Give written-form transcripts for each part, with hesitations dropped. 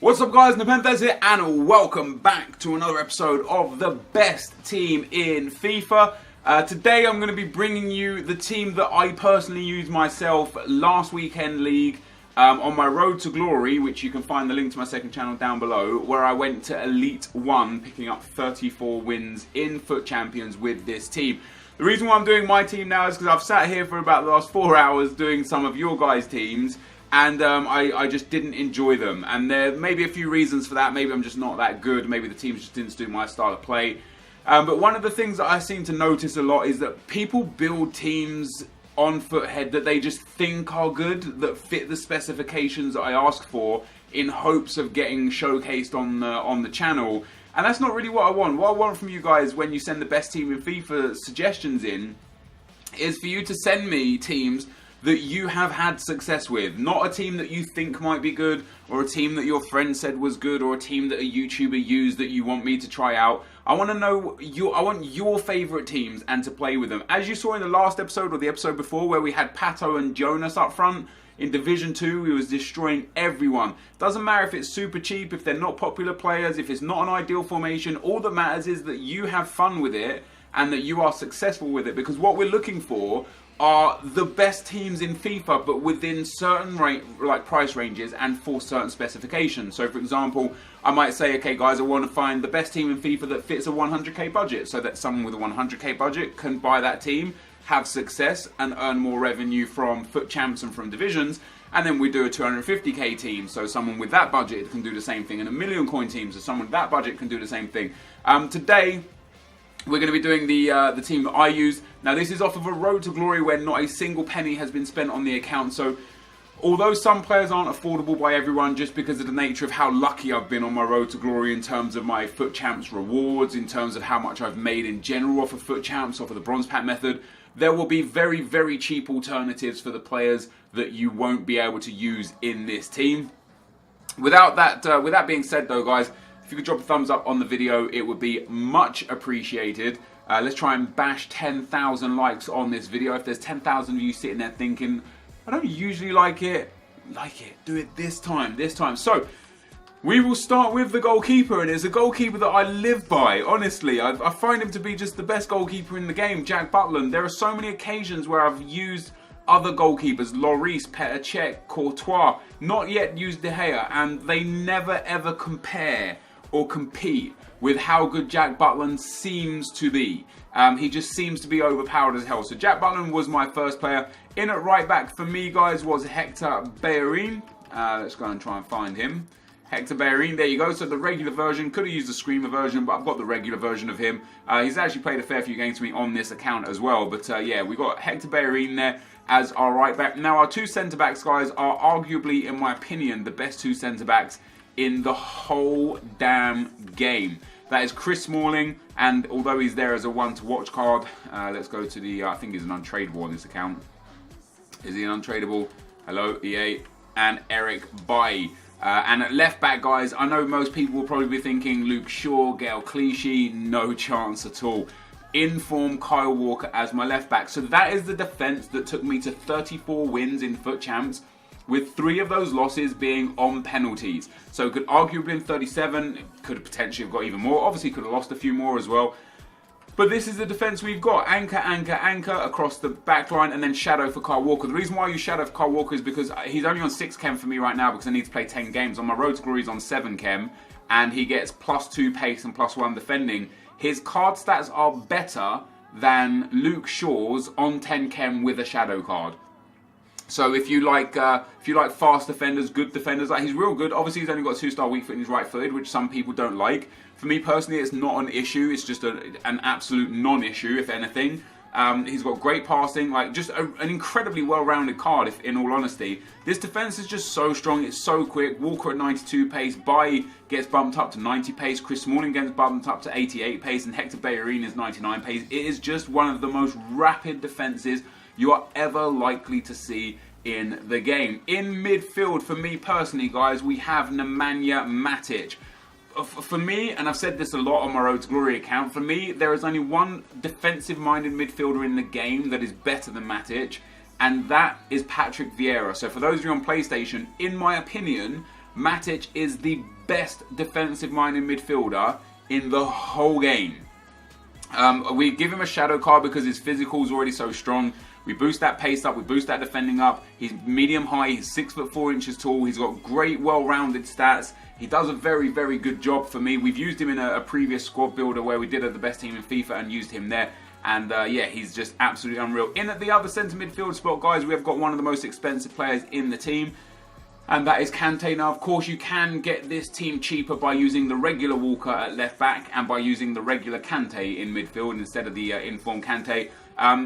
What's up guys, NepentheZ here and welcome back to another episode of the best team in FIFA. Today I'm going to be bringing you the team that I personally used myself last weekend league on my road to glory, which you can find the link to my second channel down below, where I went to Elite 1 picking up 34 wins in FUT Champions with this team. The reason why I'm doing my team now is because I've sat here for about the last 4 hours doing some of your guys' teams. And I just didn't enjoy them. And there may be a few reasons for that. Maybe I'm just not that good. Maybe the teams just didn't suit my style of play. But one of the things that I seem to notice a lot is that people build teams on Foothead that they just think are good, that fit the specifications that I ask for, in hopes of getting showcased on the channel. And that's not really what I want. What I want from you guys when you send the best team in FIFA suggestions in is for you to send me teams that you have had success with, not a team that you think might be good, or a team that your friend said was good, or a team that a YouTuber used that you want me to try out. I want to know I want your favourite teams and to play with them. As you saw in the last episode or the episode before, where we had Pato and Jonas up front in Division 2, we was destroying everyone. Doesn't matter if it's super cheap, if they're not popular players, if it's not an ideal formation. All that matters is that you have fun with it and that you are successful with it, because what we're looking for are the best teams in FIFA, but within certain price ranges and for certain specifications. So for example, I might say, okay guys, I want to find the best team in FIFA that fits a 100k budget, so that someone with a 100k budget can buy that team, have success and earn more revenue from FUT Champs and from divisions. And then we do a 250k team, so someone with that budget can do the same thing, and a million coin team, so someone with that budget can do the same thing. Today we're going to be doing the team that I use. Now this is off of a road to glory where not a single penny has been spent on the account. So although some players aren't affordable by everyone, just because of the nature of how lucky I've been on my road to glory in terms of my FUT Champs rewards, in terms of how much I've made in general off of FUT Champs, off of the bronze pack method, there will be very, very cheap alternatives for the players that you won't be able to use in this team. With that being said though guys, if you could drop a thumbs up on the video, it would be much appreciated. Let's try and bash 10,000 likes on this video. If there's 10,000 of you sitting there thinking, I don't usually like it, do it this time. So, we will start with the goalkeeper, and it's a goalkeeper that I live by, honestly. I find him to be just the best goalkeeper in the game, Jack Butland. There are so many occasions where I've used other goalkeepers, Lloris, Petr Cech, Courtois, not yet used De Gea, and they never ever compare or compete with how good Jack Butland seems to be. He just seems to be overpowered as hell. So Jack Butland was my first player. In at right back for me, guys, was Hector Bellerin. Let's go and try and find him. Hector Bellerin, there you go. So the regular version, could have used the Screamer version, but I've got the regular version of him. He's actually played a fair few games for me on this account as well. But yeah, we got Hector Bellerin there as our right back. Now our two centre backs, guys, are arguably, in my opinion, the best two centre backs in the whole damn game. That is Chris Smalling, and although he's there as a one to watch card, let's go to the, I think he's an untradeable on this account. Is he an untradeable? Hello, EA. And Eric Bailly. And at left back, guys, I know most people will probably be thinking Luke Shaw, Gael Clichy, no chance at all. In-form Kyle Walker as my left back. So that is the defence that took me to 34 wins in FUT Champs, with 3 of those losses being on penalties. So could arguably been 37, could have potentially have got even more, obviously could have lost a few more as well. But this is the defence we've got. Anchor, anchor, anchor across the back line, and then shadow for Kyle Walker. The reason why I use shadow for Kyle Walker is because he's only on 6 chem for me right now, because I need to play 10 games. On my road to glory he's on 7 chem, and he gets +2 pace and +1 defending. His card stats are better than Luke Shaw's on 10 chem with a shadow card. So if you like fast defenders, good defenders, he's real good. Obviously he's only got 2-star weak foot and he's right-footed, which some people don't like. For me personally, it's not an issue. It's just an absolute non-issue, if anything. He's got great passing, just an incredibly well-rounded card, if in all honesty. This defense is just so strong, it's so quick. Walker at 92 pace, Bailly gets bumped up to 90 pace, Chris Smalling gets bumped up to 88 pace, and Hector Bellerin is 99 pace. It is just one of the most rapid defenses you are ever likely to see in the game. In midfield, for me personally, guys, we have Nemanja Matic. For me, and I've said this a lot on my Road to Glory account, for me, there is only one defensive-minded midfielder in the game that is better than Matic, and that is Patrick Vieira. So for those of you on PlayStation, in my opinion, Matic is the best defensive-minded midfielder in the whole game. We give him a shadow card because his physical is already so strong. We boost that pace up, we boost that defending up. He's medium high, he's 6'4" tall. He's got great, well-rounded stats. He does a very, very good job for me. We've used him in a previous squad builder where we did the best team in FIFA and used him there. And yeah, he's just absolutely unreal. In at the other centre midfield spot, guys, we have got one of the most expensive players in the team. And that is Kante. Now, of course, you can get this team cheaper by using the regular Walker at left back and by using the regular Kante in midfield instead of the inform Kante.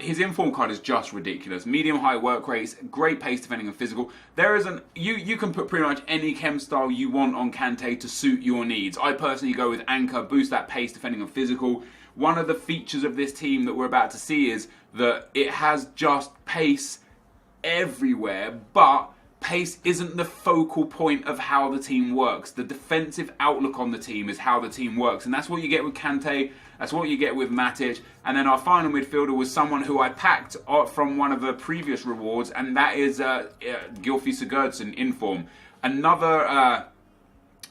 His inform card is just ridiculous. Medium high work rates, great pace defending and physical. There isn't you can put pretty much any chem style you want on Kante to suit your needs. I personally go with anchor, boost that pace defending and physical. One of the features of this team that we're about to see is that it has just pace everywhere, but pace isn't the focal point of how the team works. The defensive outlook on the team is how the team works, and that's what you get with Kante, that's what you get with Matic. And then our final midfielder was someone who I packed from one of the previous rewards, and that is Gylfi Sigurdsson in form. Another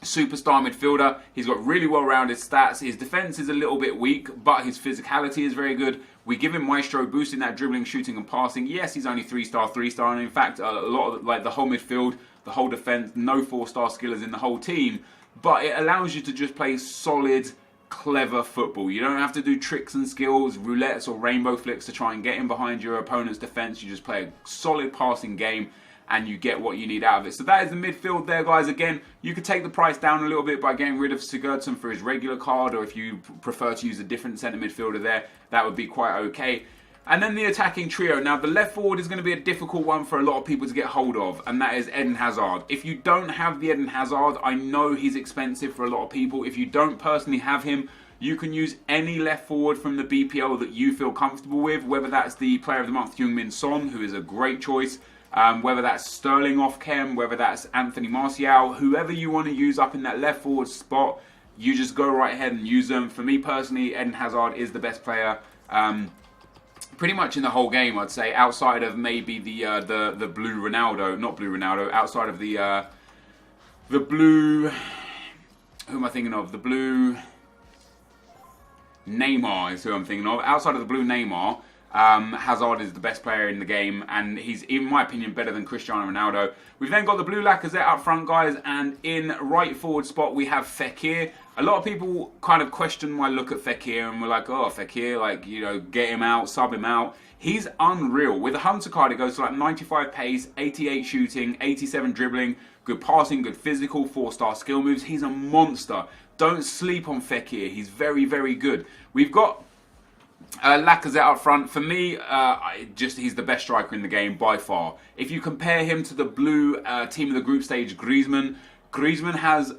superstar midfielder. He's got really well-rounded stats. His defense is a little bit weak, but his physicality is very good. We give him Maestro, boosting that dribbling, shooting and passing. Yes, he's only 3-star, and in fact, a lot of the whole midfield, the whole defense, no 4-star skillers in the whole team. But it allows you to just play solid, clever football. You don't have to do tricks and skills, roulettes or rainbow flicks to try and get in behind your opponent's defense. You just play a solid passing game and you get what you need out of it. So that is the midfield there, guys. Again, you could take the price down a little bit by getting rid of Sigurdsson for his regular card, or if you prefer to use a different centre midfielder there, that would be quite okay. And then the attacking trio. Now, the left forward is going to be a difficult one for a lot of people to get hold of, and that is Eden Hazard. If you don't have the Eden Hazard, I know he's expensive for a lot of people. If you don't personally have him, you can use any left forward from the BPL that you feel comfortable with, whether that's the Player of the Month Heung-min Son, who is a great choice, whether that's Sterling off chem, whether that's Anthony Martial, whoever you want to use up in that left forward spot, you just go right ahead and use them. For me personally, Eden Hazard is the best player pretty much in the whole game, I'd say, outside of maybe the blue Ronaldo, not blue Ronaldo, outside of the blue, who am I thinking of? The blue Neymar is who I'm thinking of. Outside of the blue Neymar, Hazard is the best player in the game, and he's, in my opinion, better than Cristiano Ronaldo. We've then got the blue Lacazette up front, guys, and in right forward spot we have Fekir. A lot of people kind of question my look at Fekir, and we're like, oh, Fekir, like, you know, get him out, sub him out. He's unreal. With a Hunter card, it goes to like 95 pace, 88 shooting, 87 dribbling, good passing, good physical, 4-star skill moves. He's a monster. Don't sleep on Fekir. He's very, very good. We've got Lacazette up front. For me, he's the best striker in the game by far. If you compare him to the blue team of the group stage, Griezmann has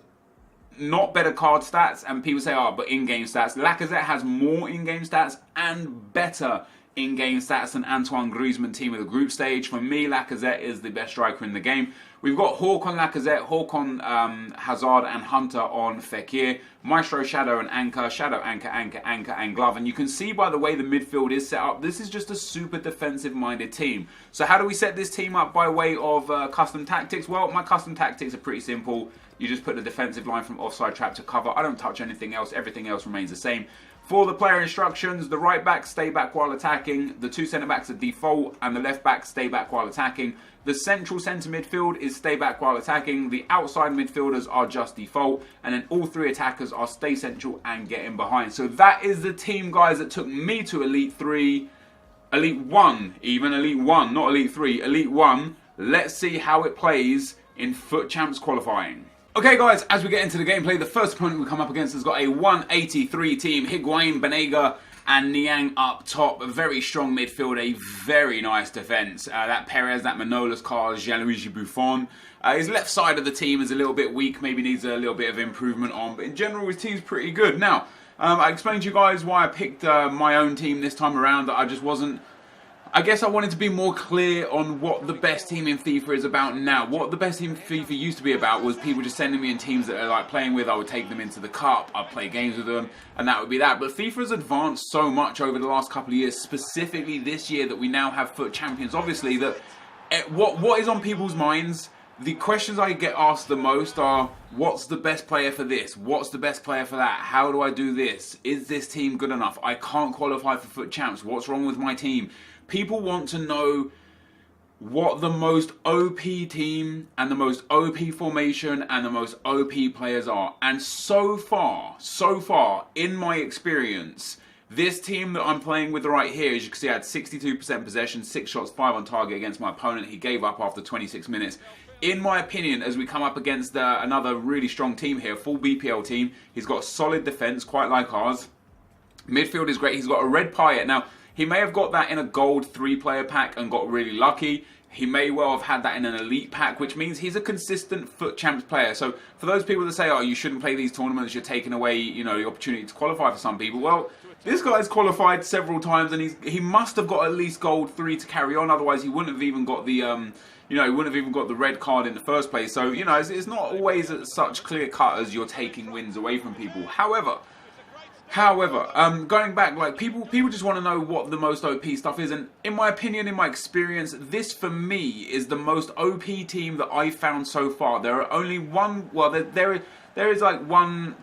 not better card stats, and people say, oh, but in-game stats. Lacazette has more in-game stats and better in-game stats than Antoine Griezmann team of the group stage. For me, Lacazette is the best striker in the game. We've got Hawk on Lacazette, Hawk on Hazard, and Hunter on Fekir. Maestro, Shadow, and Anchor. Shadow, Anchor, Anchor, Anchor, and Glove. And you can see by the way the midfield is set up, this is just a super defensive-minded team. So how do we set this team up by way of custom tactics? Well, my custom tactics are pretty simple. You just put the defensive line from offside trap to cover. I don't touch anything else. Everything else remains the same. For the player instructions, the right back stay back while attacking, the two centre backs are default, and the left back stay back while attacking. The central centre midfield is stay back while attacking, the outside midfielders are just default, and then all three attackers are stay central and get in behind. So that is the team, guys, that took me to Elite 3, Elite 1 even, Elite 1, not Elite 3, Elite 1. Let's see how it plays in FUT Champs qualifying. Okay, guys, as we get into the gameplay, the first opponent we come up against has got a 183 team. Higuain, Banega, and Niang up top. A very strong midfield, a very nice defence. That Perez, that Manolas, Carl, Gianluigi Buffon. His left side of the team is a little bit weak, maybe needs a little bit of improvement on, but in general, his team's pretty good. Now, I explained to you guys why I picked my own team this time around, that I just wasn't... I guess I wanted to be more clear on what the best team in FIFA is about now. What the best team in FIFA used to be about was people just sending me in teams that I like playing with. I would take them into the cup, I'd play games with them, and that would be that. But FIFA has advanced so much over the last couple of years, specifically this year that we now have FUT Champions. Obviously, that what is on people's minds the questions I get asked the most are, what's the best player for this? What's the best player for that? How do I do this? Is this team good enough? I can't qualify for FUT Champs. What's wrong with my team? People want to know what the most OP team and the most OP formation and the most OP players are. And so far, in my experience, this team that I'm playing with right here, as you can see, I had 62% possession, 6 shots, 5 on target against my opponent. He gave up after 26 minutes. In my opinion, as we come up against another really strong team here, full BPL team, he's got solid defence, quite like ours. Midfield is great. He's got a red Payet. Now, he may have got that in a gold 3-player pack and got really lucky. He may well have had that in an elite pack, which means he's a consistent FUT Champs player. So for those people that say, oh, you shouldn't play these tournaments, you're taking away, you know, the opportunity to qualify for some people. Well, this guy's qualified several times, and he must have got at least gold 3 to carry on. Otherwise, he wouldn't have even got the he wouldn't have even got the red card in the first place. So, you know, it's not always such clear cut as you're taking wins away from people. However, going back, like people just want to know what the most OP stuff is, and in my opinion, in my experience, this for me is the most OP team that I've found so far. There are only there is like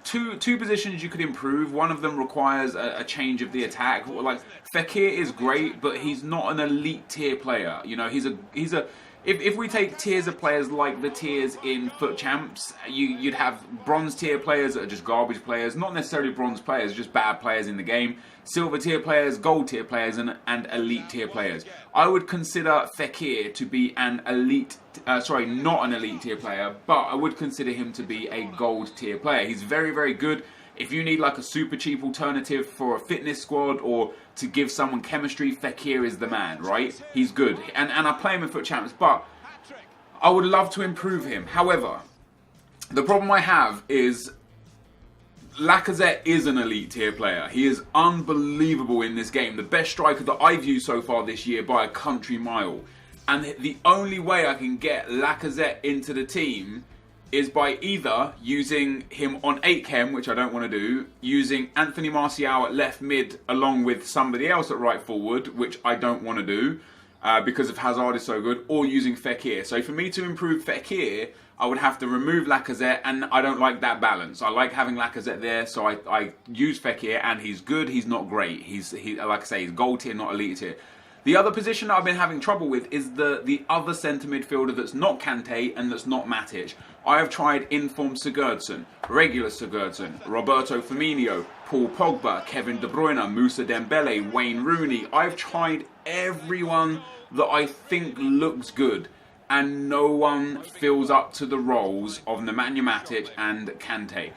two positions you could improve. One of them requires a change of the attack. Like Fekir is great, but he's not an elite tier player. You know, he's a if we take tiers of players like the tiers in FUT Champs, you'd have bronze tier players that are just garbage players, not necessarily bronze players, just bad players in the game, silver tier players, gold tier players, and elite tier players. I would consider Fekir to be an elite, not an elite tier player, but I would consider him to be a gold tier player. He's very, very good. If you need like a super cheap alternative for a fitness squad or to give someone chemistry, Fekir is the man, right? He's good. And I play him in FUT Champs, but I would love to improve him. However, the problem I have is Lacazette is an elite tier player. He is unbelievable in this game. The best striker that I've used so far this year by a country mile. And the only way I can get Lacazette into the team is by either using him on 8 chem, which I don't want to do, using Anthony Martial at left mid along with somebody else at right forward, which I don't want to do because of Hazard is so good, or using Fekir. So for me to improve Fekir, I would have to remove Lacazette, and I don't like that balance. I like having Lacazette there, so I use Fekir, and he's good, he's not great. He's like I say, he's gold tier, not elite tier. The other position that I've been having trouble with is the other centre midfielder that's not Kante and that's not Matic. I have tried informed Sigurdsson, regular Sigurdsson, Roberto Firmino, Paul Pogba, Kevin De Bruyne, Moussa Dembele, Wayne Rooney. I've tried everyone that I think looks good, and no one fills up to the roles of Nemanja Matic and Kante.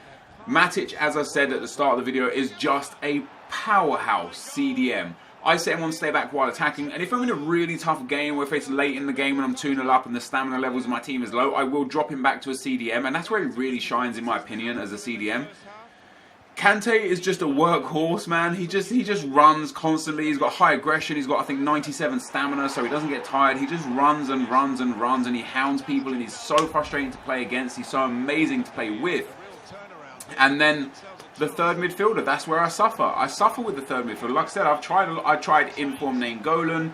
Matic, as I said at the start of the video, is just a powerhouse CDM. I set him on stay back while attacking, and if I'm in a really tough game, or if it's late in the game and I'm 2-0 up and the stamina levels of my team is low, I will drop him back to a CDM, and that's where he really shines, in my opinion, as a CDM. Kante is just a workhorse, man. He just runs constantly. He's got high aggression. He's got, I think, 97 stamina, so he doesn't get tired. He just runs and runs and runs, and he hounds people, and he's so frustrating to play against. He's so amazing to play with. And then the third midfielder, that's where I suffer. I suffer with the third midfielder. Like I said, I tried inform Nainggolan.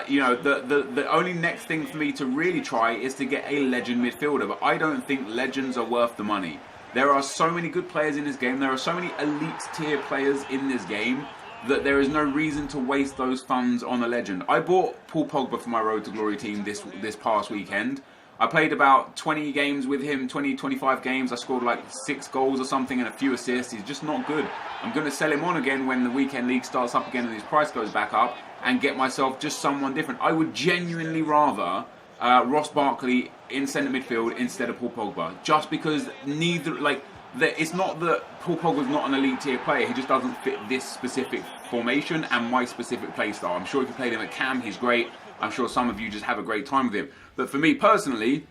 You know, the only next thing for me to really try is to get a legend midfielder, but I don't think legends are worth the money. There are so many good players in this game. There are so many elite tier players in this game that there is no reason to waste those funds on a legend. I bought Paul Pogba for my Road to Glory team this past weekend. I played about 20 games with him, 25 games. I scored like 6 goals or something and a few assists. He's just not good. I'm going to sell him on again when the weekend league starts up again and his price goes back up, and get myself just someone different. I would genuinely rather Ross Barkley in centre midfield instead of Paul Pogba, just because it's not that Paul Pogba's not an elite tier player. He just doesn't fit this specific formation and my specific play style. I'm sure if you played him at Cam, he's great. I'm sure some of you just have a great time with him. But for me personally,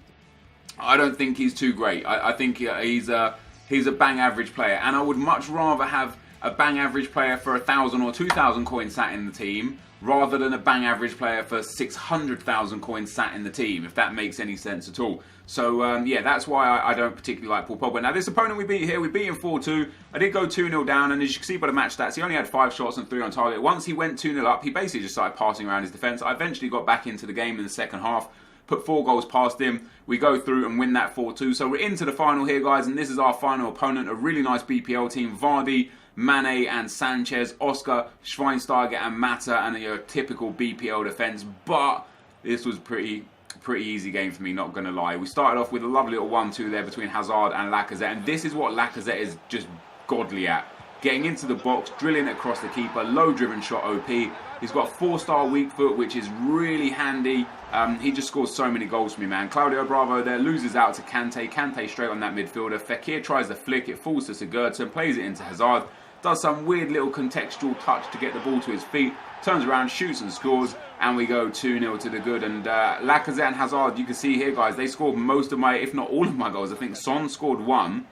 I don't think he's too great. I think he's a bang average player, and I would much rather have a bang average player for 1,000 or 2,000 coins sat in the team rather than a bang average player for 600,000 coins sat in the team, if that makes any sense at all. So yeah, that's why I don't particularly like Paul Pogba. Now this opponent we beat here, we beat him 4-2. I did go 2-0 down, and as you can see by the match stats, he only had 5 shots and 3 on target. Once he went 2-0 up, he basically just started passing around his defence. I eventually got back into the game in the second half, put 4 goals past him. We go through and win that 4-2. So we're into the final here, guys, and this is our final opponent. A really nice BPL team. Vardy, Mane and Sanchez, Oscar, Schweinsteiger and Mata, and your typical BPL defence. But this was pretty easy game for me, not going to lie. We started off with a lovely little 1-2 there between Hazard and Lacazette, and this is what Lacazette is just godly at. Getting into the box, drilling it across the keeper, low driven shot OP. He's got a 4-star weak foot, which is really handy. He just scores so many goals for me, man. Claudio Bravo there loses out to Kante. Kante straight on that midfielder. Fekir tries the flick, it falls to Sigurdsson, plays it into Hazard. Does some weird little contextual touch to get the ball to his feet. Turns around, shoots and scores, and we go 2-0 to the good. And Lacazette and Hazard, you can see here, guys, they scored most of my, if not all of my goals. I think Son scored 1.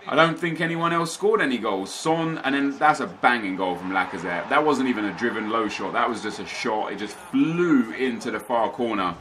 I don't think anyone else scored any goals. Son, and then that's a banging goal from Lacazette. That wasn't even a driven low shot. That was just a shot. It just flew into the far corner.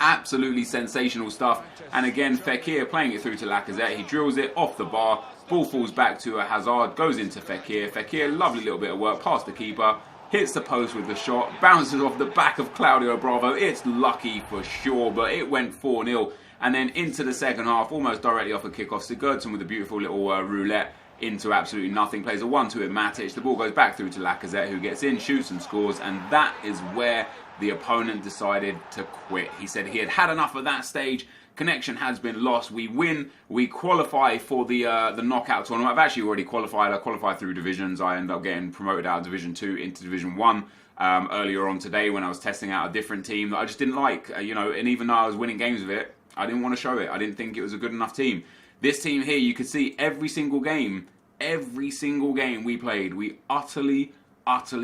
Absolutely sensational stuff. And again, Fekir playing it through to Lacazette. He drills it off the bar. Ball falls back to a Hazard. Goes into Fekir. Fekir, lovely little bit of work past the keeper. Hits the post with the shot. Bounces off the back of Claudio Bravo. It's lucky for sure, but it went 4-0. And then into the second half, almost directly off a kickoff, Sigurdsson with a beautiful little roulette into absolutely nothing. Plays a 1-2 with Matic. The ball goes back through to Lacazette, who gets in, shoots and scores. And that is where the opponent decided to quit. He said he had had enough of that stage. Connection has been lost. We win. We qualify for the knockout tournament. I've actually already qualified. I qualified through divisions. I ended up getting promoted out of Division 2 into Division 1 earlier on today when I was testing out a different team that I just didn't like. You know, and even though I was winning games with it, I didn't want to show it. I didn't think it was a good enough team. This team here, you could see every single game we played, we utterly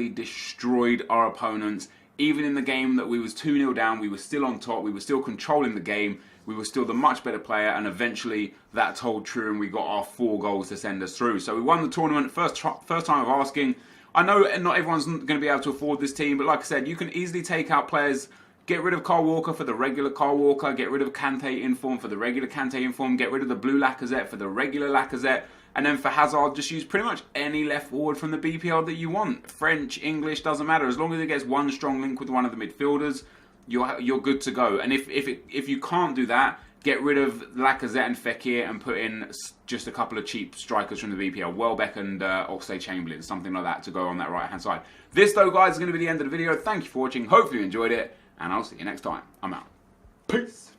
destroyed our opponents. Even in the game that we was 2-0 down, we were still on top. We were still controlling the game. We were still the much better player, and eventually that told true, and we got our 4 goals to send us through. So we won the tournament. First time of asking. I know not everyone's going to be able to afford this team, but like I said, you can easily take out players. Get rid of Kyle Walker for the regular Kyle Walker. Get rid of Kante Inform for the regular Kante Inform. Get rid of the blue Lacazette for the regular Lacazette. And then for Hazard, just use pretty much any left forward from the BPL that you want. French, English, doesn't matter. As long as it gets one strong link with one of the midfielders, you're good to go. And if you can't do that, get rid of Lacazette and Fekir and put in just a couple of cheap strikers from the BPL. Welbeck and Oxlade-Chamberlain, something like that to go on that right-hand side. This, though, guys, is going to be the end of the video. Thank you for watching. Hopefully you enjoyed it. And I'll see you next time. I'm out. Peace.